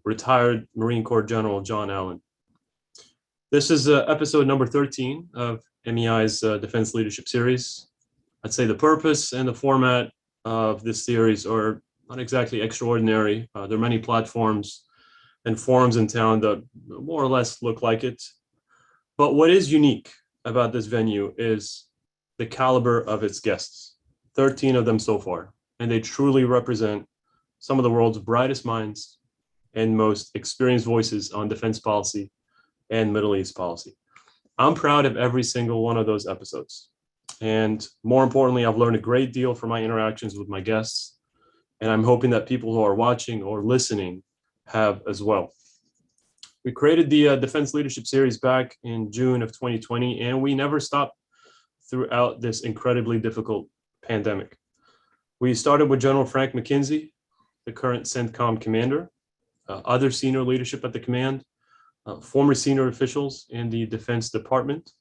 retired Marine Corps General John Allen. This is episode number 13 of MEI's Defense Leadership Series. I'd say the purpose and the format of this series are not exactly extraordinary. There are many platforms and forums in town that more or less look like it. But what is unique about this venue is the caliber of its guests, 13 of them so far, and they truly represent some of the world's brightest minds and most experienced voices on defense policy and Middle East policy. I'm proud of every single one of those episodes. And more importantly, I've learned a great deal from my interactions with my guests, and I'm hoping that people who are watching or listening have as well. We created the Defense Leadership Series back in June of 2020, and we never stopped throughout this incredibly difficult pandemic. We started with General Frank McKenzie, the current CENTCOM commander, other senior leadership at the command, former senior officials in the Defense Department,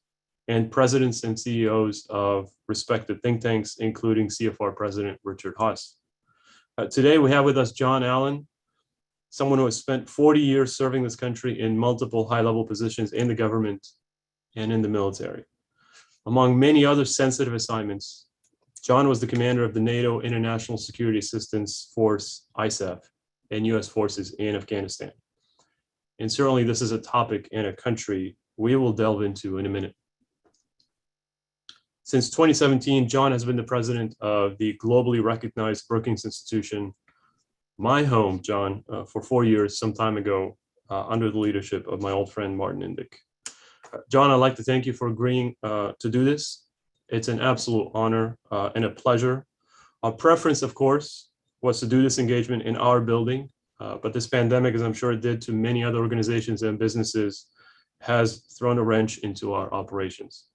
and presidents and CEOs of respected think tanks, including CFR President Richard Haass. Today, we have with us John Allen, someone who has spent 40 years serving this country in multiple high-level positions in the government and in the military. Among many other sensitive assignments, John was the commander of the NATO International Security Assistance Force, ISAF, and U.S. forces in Afghanistan. And certainly this is a topic and a country we will delve into in a minute. Since 2017, John has been the president of the globally recognized Brookings Institution, my home, John, for 4 years, some time ago, under the leadership of my old friend, Martin Indyk. John, I'd like to thank you for agreeing to do this. It's an absolute honor and a pleasure. Our preference, of course, was to do this engagement in our building, but this pandemic, as I'm sure it did to many other organizations and businesses, has thrown a wrench into our operations.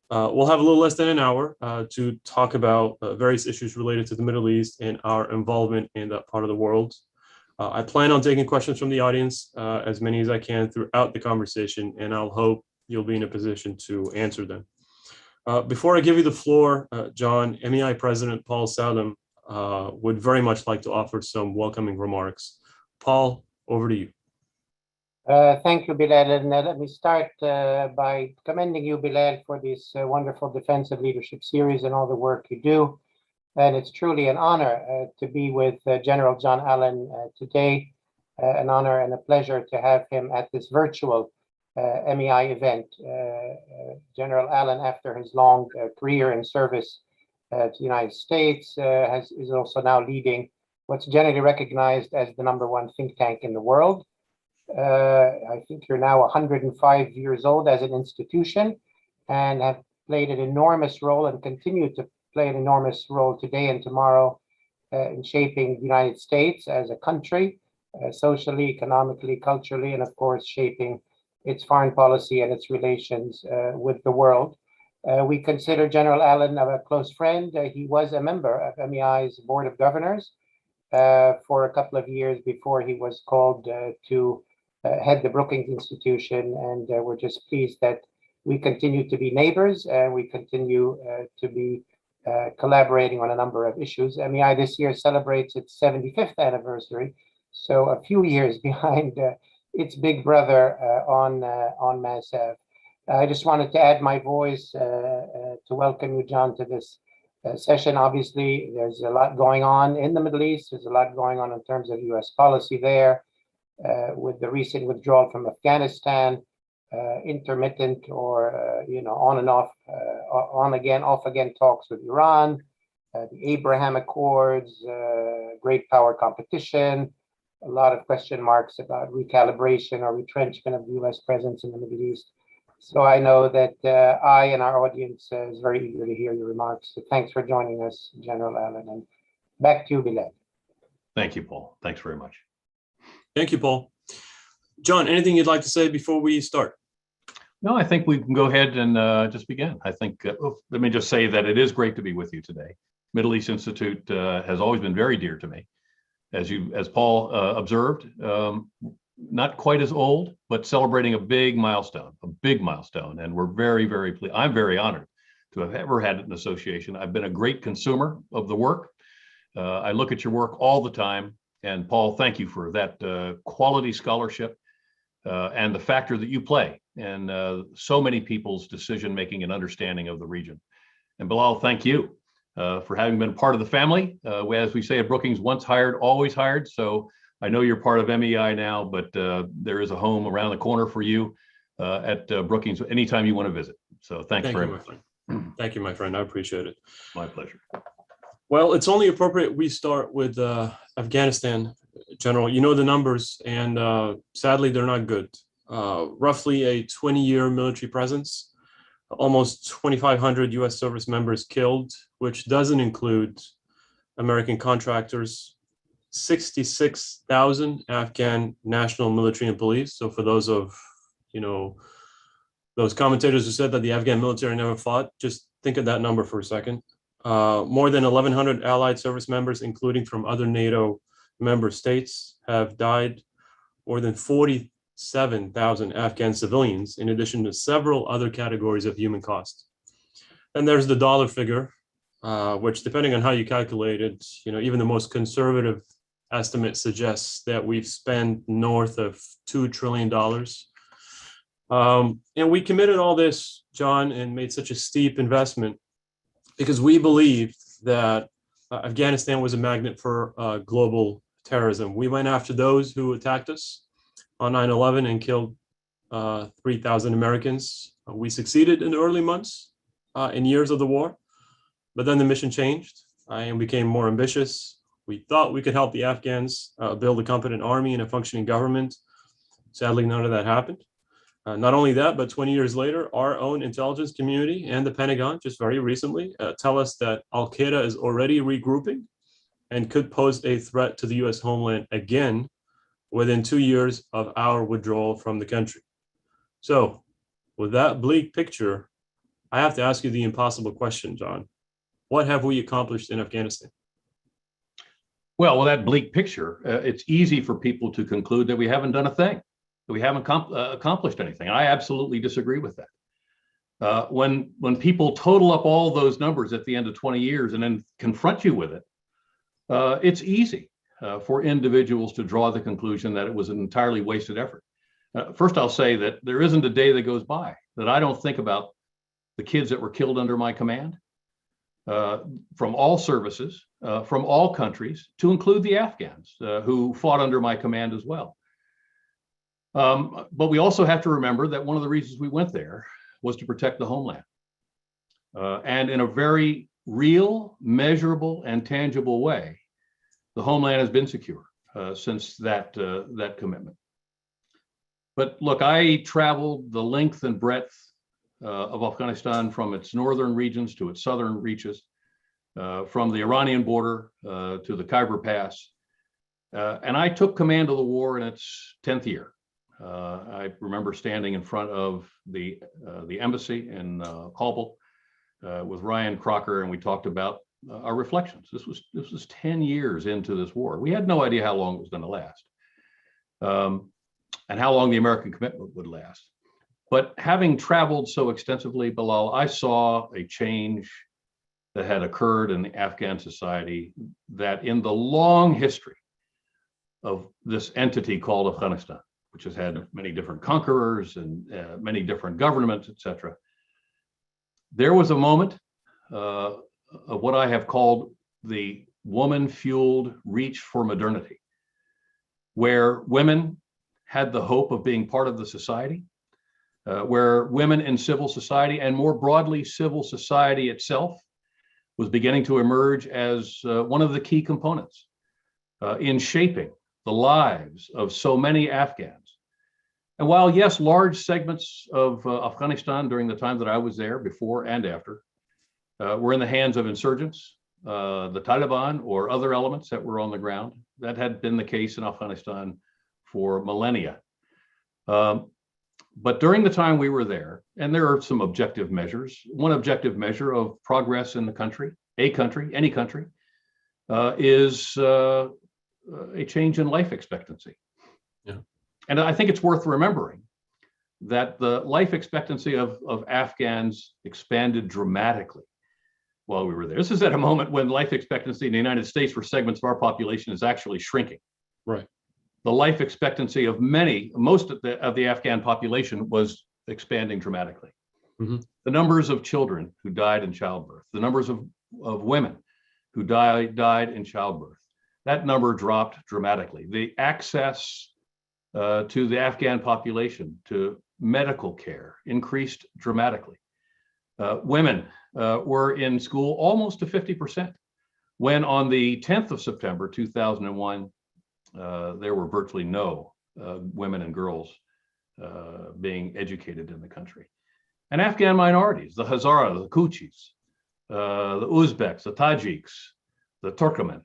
We'll have a little less than an hour to talk about various issues related to the Middle East and our involvement in that part of the world. I plan on taking questions from the audience, as many as I can throughout the conversation, and I'll hope you'll be in a position to answer them. Before I give you the floor, John, MEI President Paul Saab would very much like to offer some welcoming remarks. Paul, over to you. Thank you, Bilal. And let me start by commending you, Bilal, for this wonderful Defensive Leadership Series and all the work you do. And it's truly an honor to be with General John Allen today, an honor and a pleasure to have him at this virtual MEI event. General Allen, after his long career in service to the United States, is also now leading what's generally recognized as the #1 think tank in the world. I think you're now 105 years old as an institution and have played an enormous role and continue to play an enormous role today and tomorrow in shaping the United States as a country, socially, economically, culturally, and of course, shaping its foreign policy and its relations with the world. We consider General Allen a close friend. He was a member of MEI's Board of Governors for a couple of years before he was called to head the Brookings Institution, and we're just pleased that we continue to be neighbors and we continue to be collaborating on a number of issues. MEI this year celebrates its 75th anniversary, so a few years behind its big brother on MASAV. I just wanted to add my voice to welcome you, John, to this session. Obviously, there's a lot going on in the Middle East. There's a lot going on in terms of U.S. policy there. With the recent withdrawal from Afghanistan, intermittent or on and off, on again, off again talks with Iran, the Abraham Accords, great power competition, a lot of question marks about recalibration or retrenchment of the U.S. presence in the Middle East. So I know that I and our audience is very eager to hear your remarks. So thanks for joining us, General Allen, and back to you, Bilal. Thank you, Paul. Thanks very much. Thank you, Paul. John, anything you'd like to say before we start? No, I think we can go ahead and just begin. I think, let me just say that it is great to be with you today. Middle East Institute has always been very dear to me. As Paul observed, not quite as old, but celebrating a big milestone. And we're very, very pleased. I'm very honored to have ever had an association. I've been a great consumer of the work. I look at your work all the time, And Paul, thank you for that quality scholarship and the factor that you play in so many people's decision-making and understanding of the region. And Bilal, thank you for having been part of the family. As we say at Brookings, once hired, always hired. So I know you're part of MEI now, but there is a home around the corner for you at Brookings anytime you want to visit. So thanks very much. Thank you, my friend. I appreciate it. My pleasure. Well, it's only appropriate we start with Afghanistan, General. You know the numbers, and sadly, they're not good. Roughly a 20-year military presence, almost 2,500 U.S. service members killed, which doesn't include American contractors, 66,000 Afghan national military and police. So for those of, those commentators who said that the Afghan military never fought, just think of that number for a second. More than 1,100 allied service members, including from other NATO member states, have died. More than 47,000 Afghan civilians, in addition to several other categories of human cost. And there's the dollar figure, which, depending on how you calculate it, even the most conservative estimate suggests that we've spent north of $2 trillion. And we committed all this, John, and made such a steep investment because we believed that Afghanistan was a magnet for global terrorism. We went after those who attacked us on 9/11 and killed 3,000 Americans. We succeeded in the early months and years of the war, but then the mission changed and became more ambitious. We thought we could help the Afghans build a competent army and a functioning government. Sadly, none of that happened. Not only that, but 20 years later, our own intelligence community and the Pentagon, just very recently, tell us that Al-Qaeda is already regrouping and could pose a threat to the US homeland again within 2 years of our withdrawal from the country. So with that bleak picture, I have to ask you the impossible question, John. What have we accomplished in Afghanistan? Well, with that bleak picture, it's easy for people to conclude that we haven't done a thing, that we haven't accomplished anything. I absolutely disagree with that. When people total up all those numbers at the end of 20 years and then confront you with it, it's easy for individuals to draw the conclusion that it was an entirely wasted effort. First, I'll say that there isn't a day that goes by that I don't think about the kids that were killed under my command, from all services, from all countries, to include the Afghans who fought under my command as well. But we also have to remember that one of the reasons we went there was to protect the homeland. And in a very real, measurable, and tangible way, the homeland has been secure since that commitment. But look, I traveled the length and breadth of Afghanistan, from its northern regions to its southern reaches, from the Iranian border to the Khyber Pass. And I took command of the war in its 10th year. I remember standing in front of the embassy in Kabul with Ryan Crocker, and we talked about our reflections. This was 10 years into this war. We had no idea how long it was going to last, and how long the American commitment would last. But having traveled so extensively, Bilal, I saw a change that had occurred in the Afghan society, that in the long history of this entity called Afghanistan, which has had many different conquerors and many different governments, etc., there was a moment of what I have called the woman-fueled reach for modernity, where women had the hope of being part of the society, where women in civil society, and more broadly civil society itself, was beginning to emerge as one of the key components in shaping the lives of so many Afghans. And while, yes, large segments of Afghanistan during the time that I was there, before and after, were in the hands of insurgents, the Taliban or other elements that were on the ground, that had been the case in Afghanistan for millennia. But during the time we were there, and there are some objective measures, one objective measure of progress in the country, any country, is a change in life expectancy. Yeah. And I think it's worth remembering that the life expectancy of Afghans expanded dramatically while we were there. This is at a moment when life expectancy in the United States for segments of our population is actually shrinking. Right. The life expectancy of most of the Afghan population was expanding dramatically. Mhm. The numbers of children who died in childbirth, the numbers of women who died in childbirth, that number dropped dramatically. The access to the Afghan population to medical care increased dramatically. Women were in school almost to 50%, when on the 10th of September 2001, there were virtually no women and girls being educated in the country. And Afghan minorities, the Hazara, the Kuchis, the Uzbeks, the Tajiks, the Turkmen,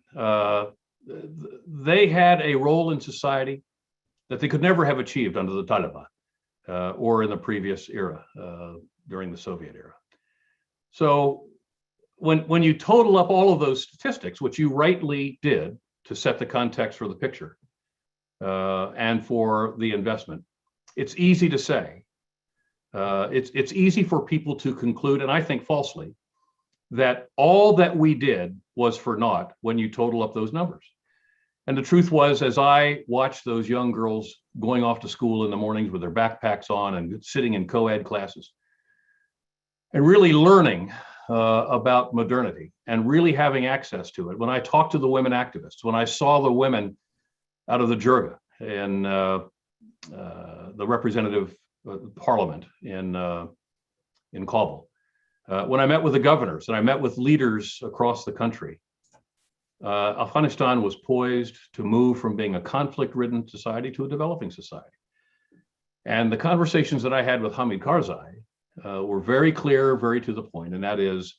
they had a role in society that they could never have achieved under the Taliban or in the previous era, during the Soviet era. So when you total up all of those statistics, which you rightly did to set the context for the picture and for the investment, it's easy to say, it's easy for people to conclude, and I think falsely, that all that we did was for naught when you total up those numbers. And the truth was, as I watched those young girls going off to school in the mornings with their backpacks on and sitting in co-ed classes and really learning about modernity and really having access to it, when I talked to the women activists, when I saw the women out of the Jirga in the representative parliament in Kabul, when I met with the governors and I met with leaders across the country, Afghanistan was poised to move from being a conflict-ridden society to a developing society. And the conversations that I had with Hamid Karzai were very clear, very to the point, and that is,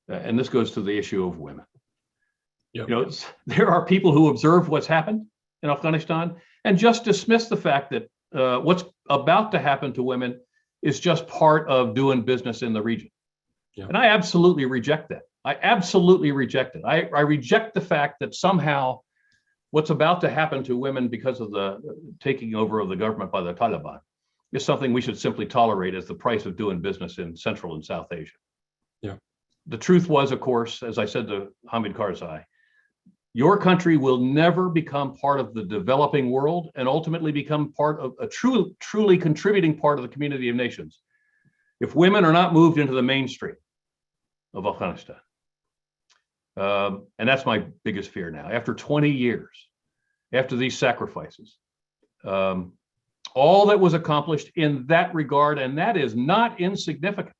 and this goes to the issue of women. Yep. You know, there are people who observe what's happened in Afghanistan and just dismiss the fact that what's about to happen to women is just part of doing business in the region. Yeah. And I absolutely reject that. I absolutely reject it. I reject the fact that somehow what's about to happen to women because of the taking over of the government by the Taliban is something we should simply tolerate as the price of doing business in Central and South Asia. Yeah. The truth was, of course, as I said to Hamid Karzai, your country will never become part of the developing world and ultimately become part of a truly contributing part of the community of nations if women are not moved into the mainstream of Afghanistan. And that's my biggest fear now. After 20 years, after these sacrifices, all that was accomplished in that regard, and that is not insignificant,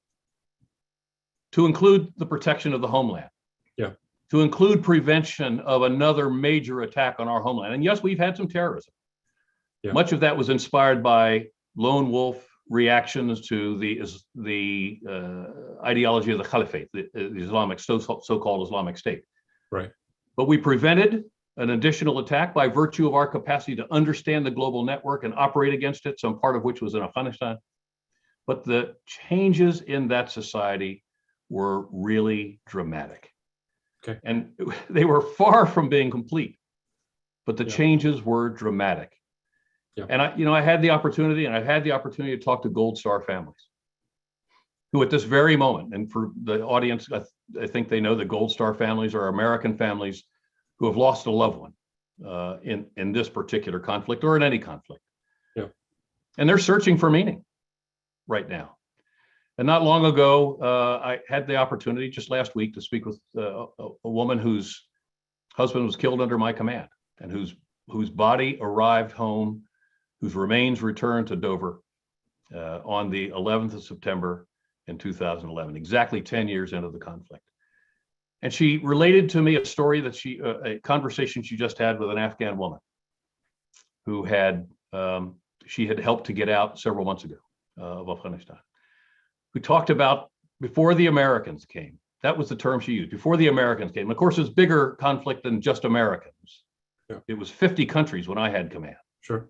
to include the protection of the homeland, to include prevention of another major attack on our homeland. And yes, we've had some terrorism. Yeah. Much of that was inspired by lone wolf reactions to the ideology of the caliphate, the Islamic so-called Islamic State. Right. But we prevented an additional attack by virtue of our capacity to understand the global network and operate against it, some part of which was in Afghanistan. But the changes in that society were really dramatic. Okay. And they were far from being complete, but the changes were dramatic. Yeah. And I had the opportunity, and I've had the opportunity to talk to Gold Star families who at this very moment, and for the audience, I think they know that Gold Star families are American families who have lost a loved one in this particular conflict or in any conflict. Yeah. And they're searching for meaning right now. And not long ago, I had the opportunity just last week to speak with a woman whose husband was killed under my command and whose body arrived home, whose remains returned to Dover on the 11th of September in 2011, exactly 10 years into the conflict. And she related to me a story that a conversation she just had with an Afghan woman who she had helped to get out several months ago of Afghanistan, who talked about before the Americans came. That was the term she used, before the Americans came. Of course, it's bigger conflict than just Americans. Yeah. It was 50 countries when I had command. Sure.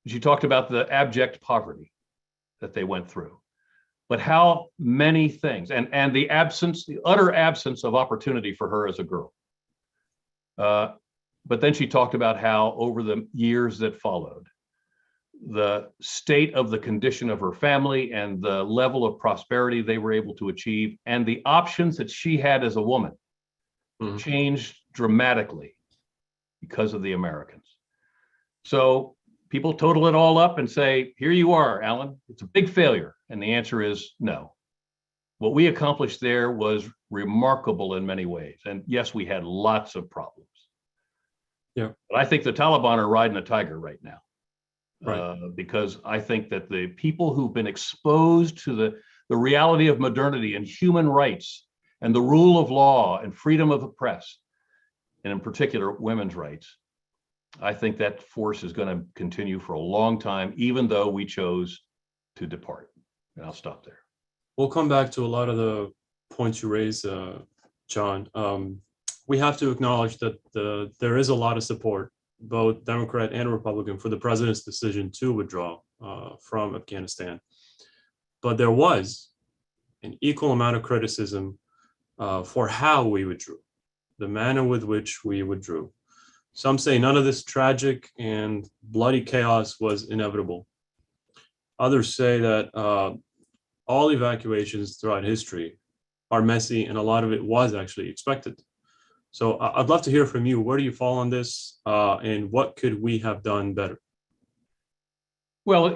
She talked about the abject poverty that they went through, but how many things, and the utter absence of opportunity for her as a girl. But then she talked about how over the years that followed, the state of the condition of her family and the level of prosperity they were able to achieve and the options that she had as a woman changed dramatically because of the Americans. So people total it all up and say, here you are, Alan, it's a big failure. And the answer is no. What we accomplished there was remarkable in many ways. And yes, we had lots of problems. Yeah. But I think the Taliban are riding a tiger right now. Right. Because I think that the people who've been exposed to the reality of modernity and human rights and the rule of law and freedom of the press, and in particular, women's rights, I think that force is going to continue for a long time, even though we chose to depart. And I'll stop there. We'll come back to a lot of the points you raised, John. We have to acknowledge that there is a lot of support, both Democrat and Republican, for the president's decision to withdraw from Afghanistan. But there was an equal amount of criticism for how we withdrew, the manner with which we withdrew. Some say none of this tragic and bloody chaos was inevitable. Others say that all evacuations throughout history are messy, and a lot of it was actually expected. So I'd love to hear from you. Where do you fall on this, and what could we have done better? Well,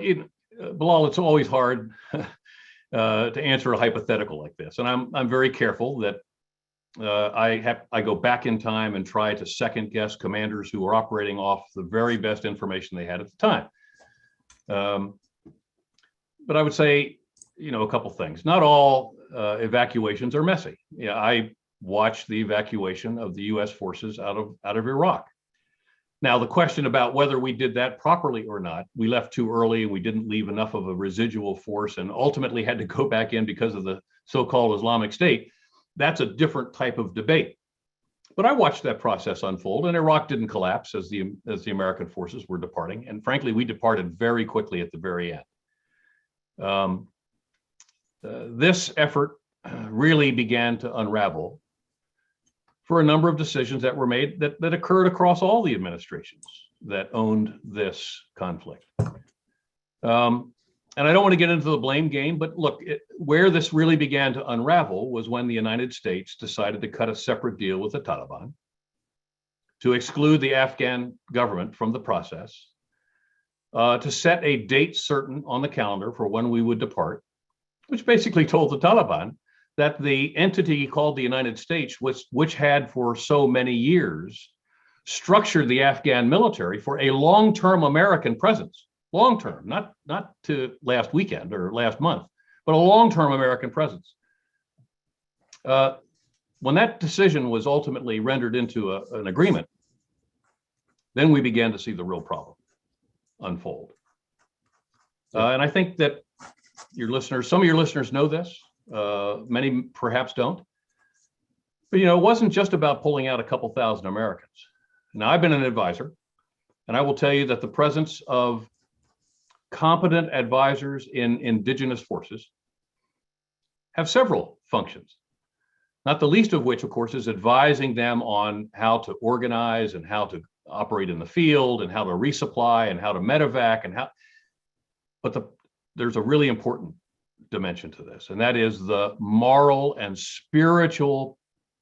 Bilal, it's always hard to answer a hypothetical like this, and I'm very careful that I go back in time and try to second guess commanders who were operating off the very best information they had at the time. But I would say, a couple things. Not all evacuations are messy. I watched the evacuation of the U.S. forces out of Iraq. Now, the question about whether we did that properly or not, we left too early, we didn't leave enough of a residual force, and ultimately had to go back in because of the so-called Islamic State. That's a different type of debate. But I watched that process unfold, and Iraq didn't collapse as the American forces were departing. And frankly, we departed very quickly at the very end. This effort really began to unravel for a number of decisions that were made that occurred across all the administrations that owned this conflict. And I don't want to get into the blame game, but look, where this really began to unravel was when the United States decided to cut a separate deal with the Taliban to exclude the Afghan government from the process, to set a date certain on the calendar for when we would depart, which basically told the Taliban that the entity called the United States, which had for so many years structured the Afghan military for a long-term American presence, long-term, not to last weekend or last month, but a long-term American presence. When that decision was ultimately rendered into an agreement, then we began to see the real problem unfold. And I think that some of your listeners know this, many perhaps don't. But it wasn't just about pulling out a couple thousand Americans. Now, I've been an advisor, and I will tell you that the presence of competent advisors in indigenous forces have several functions, not the least of which, of course, is advising them on how to organize and how to operate in the field and how to resupply and how to medevac but there's a really important dimension to this, and that is the moral and spiritual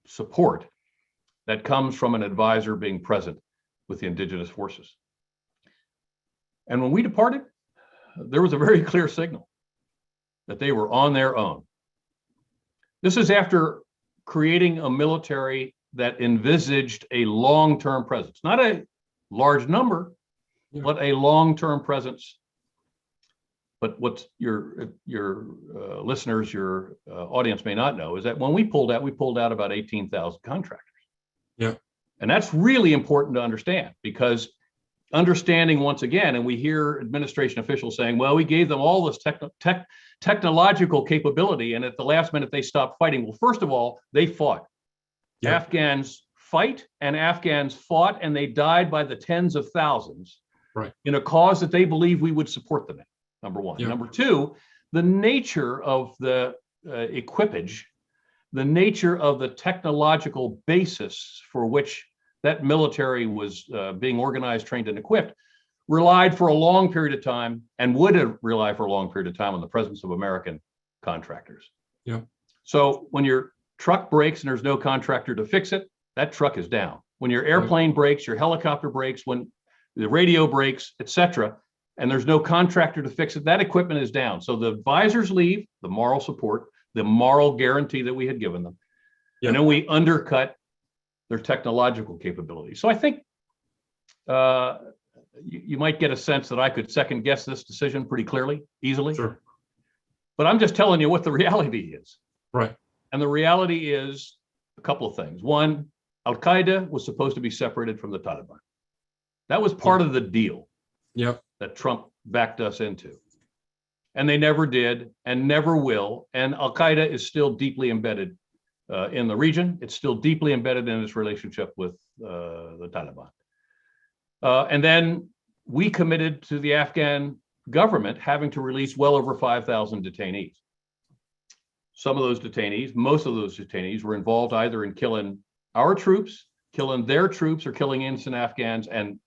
support that comes from an advisor being present with the indigenous forces. And when we departed, there was a very clear signal that they were on their own. This is after creating a military that envisaged a long-term presence, not a large number, but a long-term presence. But what your listeners, your audience may not know is that when we pulled out about 18,000 contractors. Yeah. And that's really important to understand, because understanding once again, and we hear administration officials saying, well, we gave them all this technological capability, and at the last minute they stopped fighting. Well, first of all, they fought. Yeah. Afghans fight, and Afghans fought, and they died by the tens of thousands, right, in a cause that they believe we would support them in. Number one. Yeah. Number two, the nature of the equipage, the nature of the technological basis for which that military was being organized, trained, and equipped relied for a long period of time, and would have relied for a long period of time, on the presence of American contractors. Yeah. So when your truck breaks and there's no contractor to fix it, that truck is down. When your airplane breaks, your helicopter breaks, when the radio breaks, etc., and there's no contractor to fix it, that equipment is down. So the advisors leave, the moral support, the moral guarantee that we had given them, and then we undercut their technological capabilities. So I think you might get a sense that I could second guess this decision pretty clearly, easily. Sure. But I'm just telling you what the reality is. Right. And the reality is a couple of things. One, Al-Qaeda was supposed to be separated from the Taliban. That was part of the deal that Trump backed us into. And they never did and never will. And Al-Qaeda is still deeply embedded in the region. It's still deeply embedded in its relationship with the Taliban. And then we committed to the Afghan government having to release well over 5,000 detainees. Some of those detainees, most of those detainees were involved either in killing our troops, killing their troops, or killing innocent Afghans. And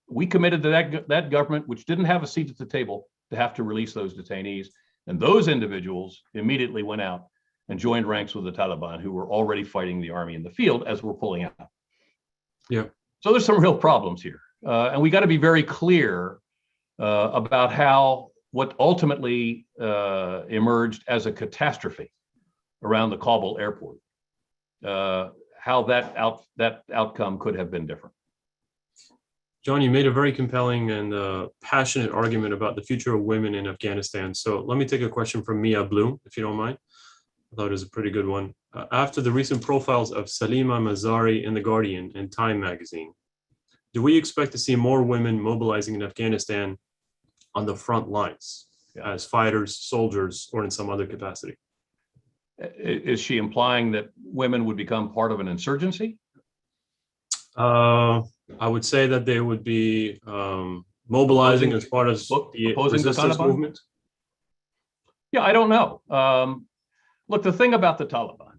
we committed to that government, which didn't have a seat at the table, to have to release those detainees. And those individuals immediately went out and joined ranks with the Taliban, who were already fighting the army in the field as we're pulling out. Yeah. So there's some real problems here. And we got to be very clear about how what ultimately emerged as a catastrophe around the Kabul airport, how that outcome could have been different. John, you made a very compelling and passionate argument about the future of women in Afghanistan. So let me take a question from Mia Bloom, if you don't mind. I thought it was a pretty good one. After the recent profiles of Salima Mazari in The Guardian and Time magazine, do we expect to see more women mobilizing in Afghanistan on the front lines as fighters, soldiers, or in some other capacity? Is she implying that women would become part of an insurgency? I would say that they would be mobilizing as part of the resistance movement. Yeah, I don't know. Look, the thing about the Taliban,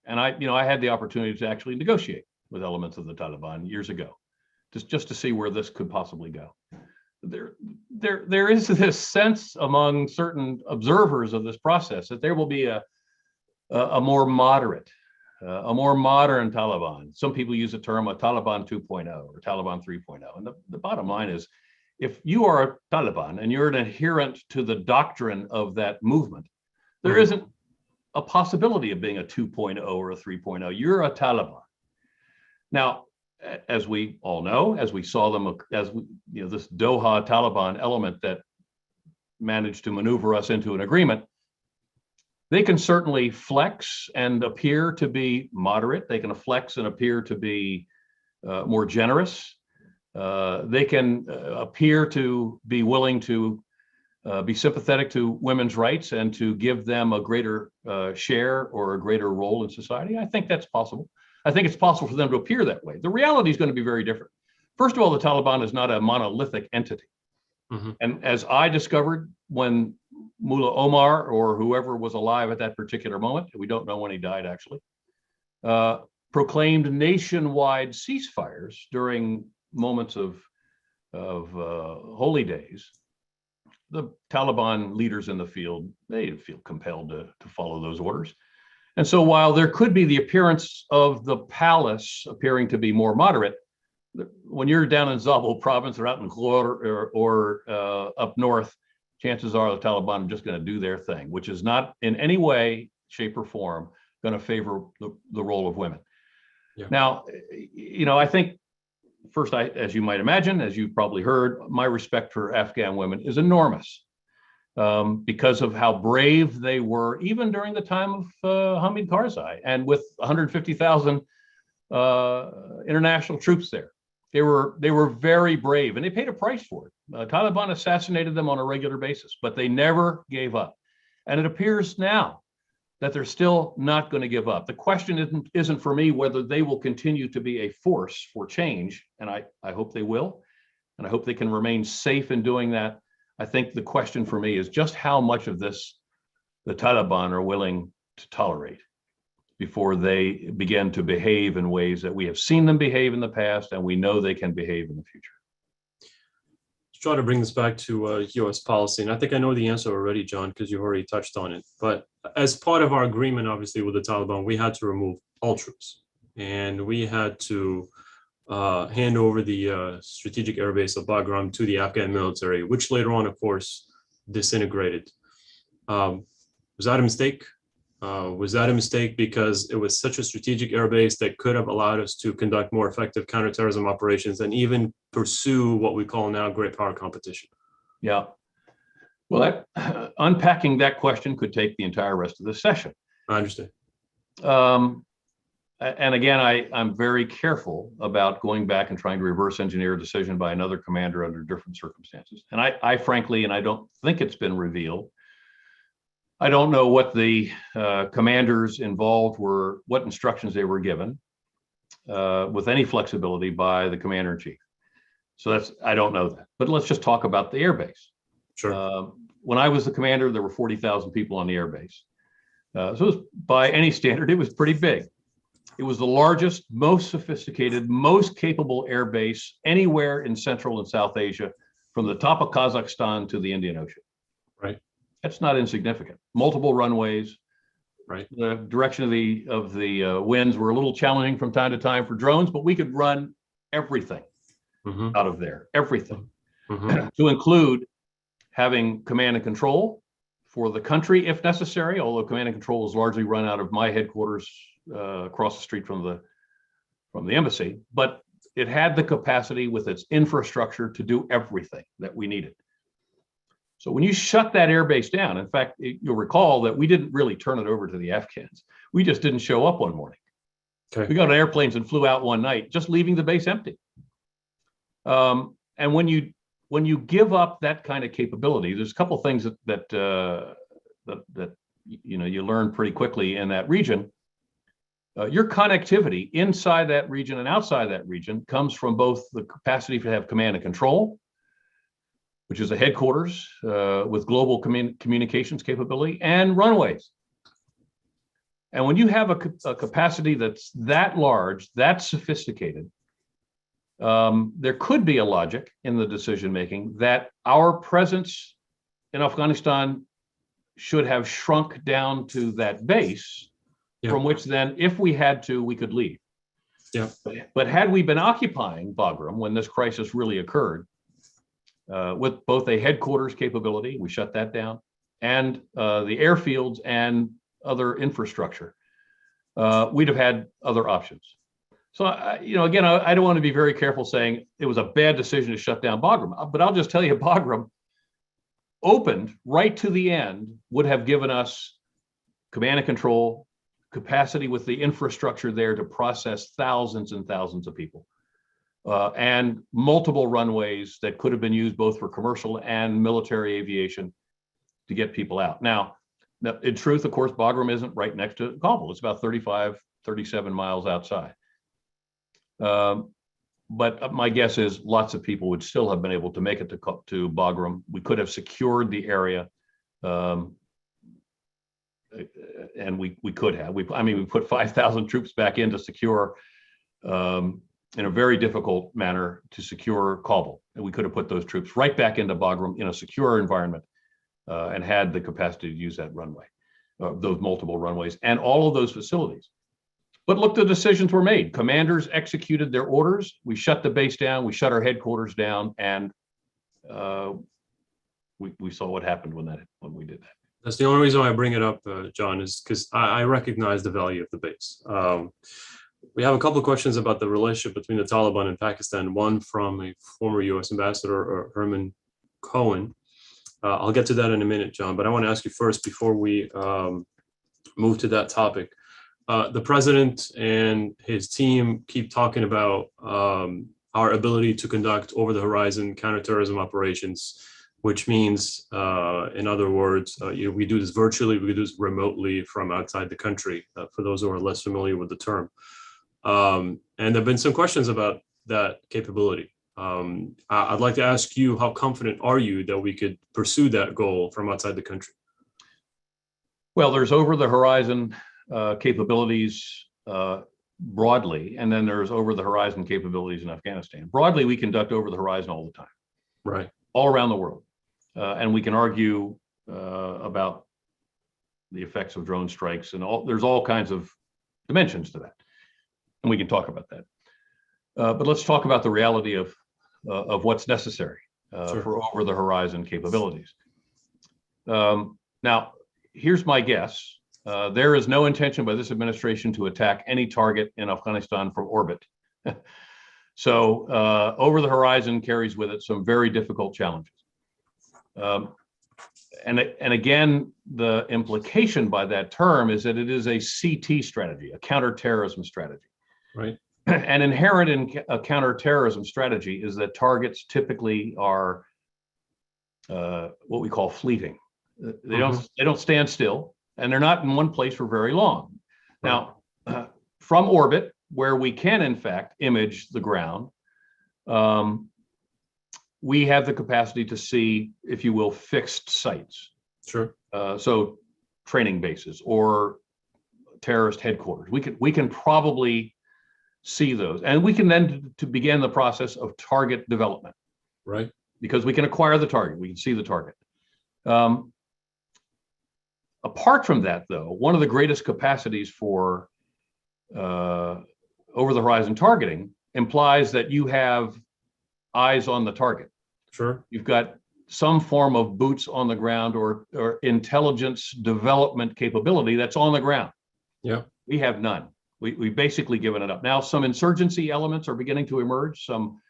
and I had the opportunity to actually negotiate with elements of the Taliban years ago, just to see where this could possibly go. There is this sense among certain observers of this process that there will be a more moderate, a more modern Taliban. Some people use the term a Taliban 2.0 or Taliban 3.0. And the bottom line is, if you are a Taliban and you're an adherent to the doctrine of that movement, there isn't a possibility of being a 2.0 or a 3.0. You're a Taliban. Now, as we all know, as we saw them, this Doha Taliban element that managed to maneuver us into an agreement, they can certainly flex and appear to be moderate. They can flex and appear to be more generous. They can appear to be willing to be sympathetic to women's rights and to give them a greater share or a greater role in society. I think that's possible. I think it's possible for them to appear that way. The reality is going to be very different. First of all, the Taliban is not a monolithic entity. And as I discovered when Mullah Omar, or whoever was alive at that particular moment, we don't know when he died actually, proclaimed nationwide ceasefires during moments of holy days, the Taliban leaders in the field, they feel compelled to follow those orders. And so while there could be the appearance of the palace appearing to be more moderate, when you're down in Zabul province or out in Ghor or up north, chances are the Taliban are just going to do their thing, which is not in any way, shape, or form going to favor the role of women. Yeah. Now, I think first, as you might imagine, as you've probably heard, my respect for Afghan women is enormous because of how brave they were, even during the time of Hamid Karzai, and with 150,000 international troops there. They were very brave, and they paid a price for it. Taliban assassinated them on a regular basis, but they never gave up. And it appears now that they're still not going to give up. The question isn't for me whether they will continue to be a force for change, and I hope they will, and I hope they can remain safe in doing that. I think the question for me is just how much of this the Taliban are willing to tolerate before they begin to behave in ways that we have seen them behave in the past, and we know they can behave in the future. Let's try to bring this back to U.S. policy, and I think I know the answer already, John, because you already touched on it. But as part of our agreement, obviously, with the Taliban, we had to remove all troops. and we had to hand over the strategic airbase of Bagram to the Afghan military, which later on, of course, disintegrated. Was that a mistake? Was that a mistake because it was such a strategic airbase that could have allowed us to conduct more effective counterterrorism operations and even pursue what we call now great power competition? Yeah. Well, unpacking that question could take the entire rest of the session. I understand. And again, I'm very careful about going back and trying to reverse engineer a decision by another commander under different circumstances. And I frankly, and I don't think it's been revealed, I don't know what the commanders involved were, what instructions they were given with any flexibility by the commander in chief. So I don't know that. But let's just talk about the airbase. Sure. When I was the commander, there were 40,000 people on the airbase. So it was, by any standard, it was pretty big. It was the largest, most sophisticated, most capable airbase anywhere in Central and South Asia, from the top of Kazakhstan to the Indian Ocean. Right. That's not insignificant. Multiple runways. Right. The direction of the winds were a little challenging from time to time for drones, but we could run everything out of there, everything, to include having command and control for the country if necessary, although command and control is largely run out of my headquarters across the street from the embassy, but it had the capacity with its infrastructure to do everything that we needed. So when you shut that airbase down, in fact, you'll recall that we didn't really turn it over to the Afghans. We just didn't show up one morning. Okay. We got on airplanes and flew out one night, just leaving the base empty. And when you give up that kind of capability, there's a couple of things that you learn pretty quickly in that region. Your connectivity inside that region and outside that region comes from both the capacity to have command and control, which is a headquarters with global communications capability, and runways. And when you have a capacity that's that large, that sophisticated, there could be a logic in the decision-making that our presence in Afghanistan should have shrunk down to that base, from which then, if we had to, we could leave. Yeah. But had we been occupying Bagram when this crisis really occurred, with both a headquarters capability, we shut that down, and the airfields and other infrastructure, we'd have had other options. So, again, I don't want to be very careful saying it was a bad decision to shut down Bagram, but I'll just tell you, Bagram, opened right to the end, would have given us command and control, capacity with the infrastructure there to process thousands and thousands of people, and multiple runways that could have been used both for commercial and military aviation to get people out. Now, in truth, of course, Bagram isn't right next to Kabul. It's about 35, 37 miles outside. But my guess is lots of people would still have been able to make it to Bagram. We could have secured the area, and we could have. We put 5,000 troops back in to secure, in a very difficult manner, to secure Kabul. And we could have put those troops right back into Bagram in a secure environment, and had the capacity to use that runway, those multiple runways, and all of those facilities. But look, the decisions were made. Commanders executed their orders. We shut the base down. We shut our headquarters down, and we saw what happened when we did that. That's the only reason why I bring it up, John, is because I recognize the value of the base. We have a couple of questions about the relationship between the Taliban and Pakistan. One from a former U.S. ambassador, Herman Cohen. I'll get to that in a minute, John, but I want to ask you first, before we move to that topic. The president and his team keep talking about our ability to conduct over-the-horizon counterterrorism operations, which means, in other words, we do this virtually, we do this remotely from outside the country, for those who are less familiar with the term. And there have been some questions about that capability. I'd like to ask you, how confident are you that we could pursue that goal from outside the country? Well, there's over-the-horizon capabilities broadly, and then there's over-the-horizon capabilities in Afghanistan. Broadly, we conduct over-the-horizon all the time, right, all around the world, and we can argue about the effects of drone strikes, and there's all kinds of dimensions to that. and we can talk about that. But let's talk about the reality of what's necessary Sure. for over-the-horizon capabilities. Now, here's my guess. There is no intention by this administration to attack any target in Afghanistan from orbit. So over the horizon carries with it some very difficult challenges. And again, the implication by that term is that it is a CT strategy, a counterterrorism strategy. Right. And inherent in a counterterrorism strategy is that targets typically are what we call fleeting. They don't stand still, and they're not in one place for very long. Right. Now, from orbit, where we can in fact image the ground, we have the capacity to see, if you will, fixed sites. Sure. So training bases or terrorist headquarters. We can probably see those, and we can then to begin the process of target development. Right. Because we can acquire the target, we can see the target. Apart from that, though, one of the greatest capacities for over-the-horizon targeting implies that you have eyes on the target. Sure. You've got some form of boots on the ground or intelligence development capability that's on the ground. Yeah. We have none. We've basically given it up. Now, some insurgency elements are beginning to emerge, some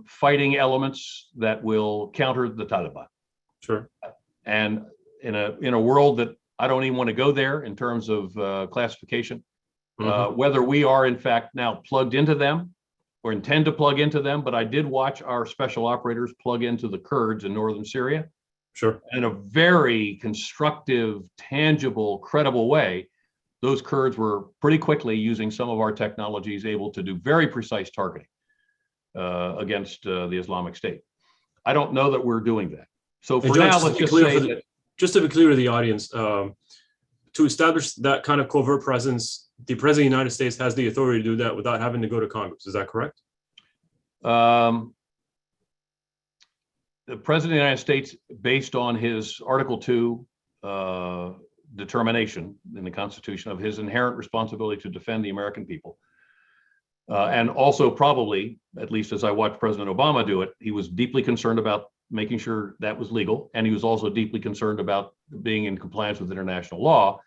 fighting elements that will counter the Taliban. Sure. And in a world that I don't even want to go there in terms of classification, whether we are in fact now plugged into them or intend to plug into them, but I did watch our special operators plug into the Kurds in northern Syria. Sure. In a very constructive, tangible, credible way. Those Kurds were pretty quickly, using some of our technologies, able to do very precise targeting against the Islamic State. I don't know that we're doing that. So for now, let's just say that. Just to be clear to the audience, to establish that kind of covert presence, the President of the United States has the authority to do that without having to go to Congress. Is that correct? The President of the United States, based on his Article 2 determination in the Constitution of his inherent responsibility to defend the American people, and also probably, at least as I watched President Obama do it, he was deeply concerned about making sure that was legal, and he was also deeply concerned about being in compliance with international law.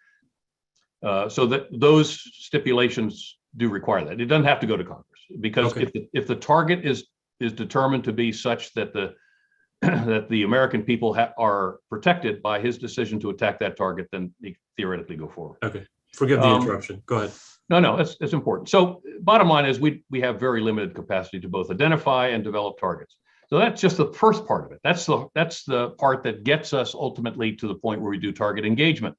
So that those stipulations do require that. It doesn't have to go to Congress, because if the target is determined to be such that the American people are protected by his decision to attack that target, then he theoretically go forward. Okay. Forgive the interruption. Go ahead. No, it's important. So bottom line is we have very limited capacity to both identify and develop targets. So that's just the first part of it. That's the part that gets us ultimately to the point where we do target engagement.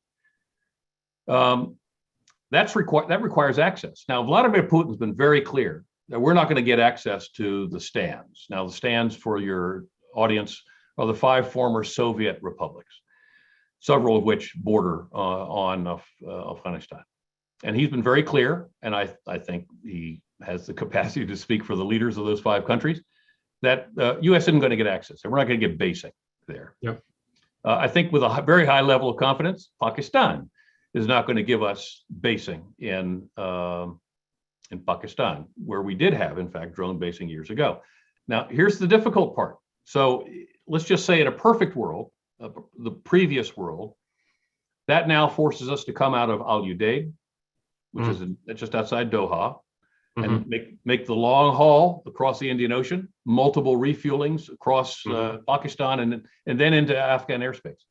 That requires access. Now, Vladimir Putin's been very clear that we're not going to get access to the stands. Now, the stands, for your audience, are the 5 former Soviet republics, several of which border on Afghanistan. And he's been very clear, and I think he has the capacity to speak for the leaders of those 5 countries, that the U.S. isn't going to get access, and we're not going to get basing there. Yep. I think with a very high level of confidence, Pakistan is not going to give us basing in Pakistan, where we did have, in fact, drone basing years ago. Now, here's the difficult part. So let's just say in a perfect world, the previous world, that now forces us to come out of Al Udeid, which is just outside Doha, and make the long haul across the Indian Ocean, multiple refuelings across Pakistan and then into Afghan airspace.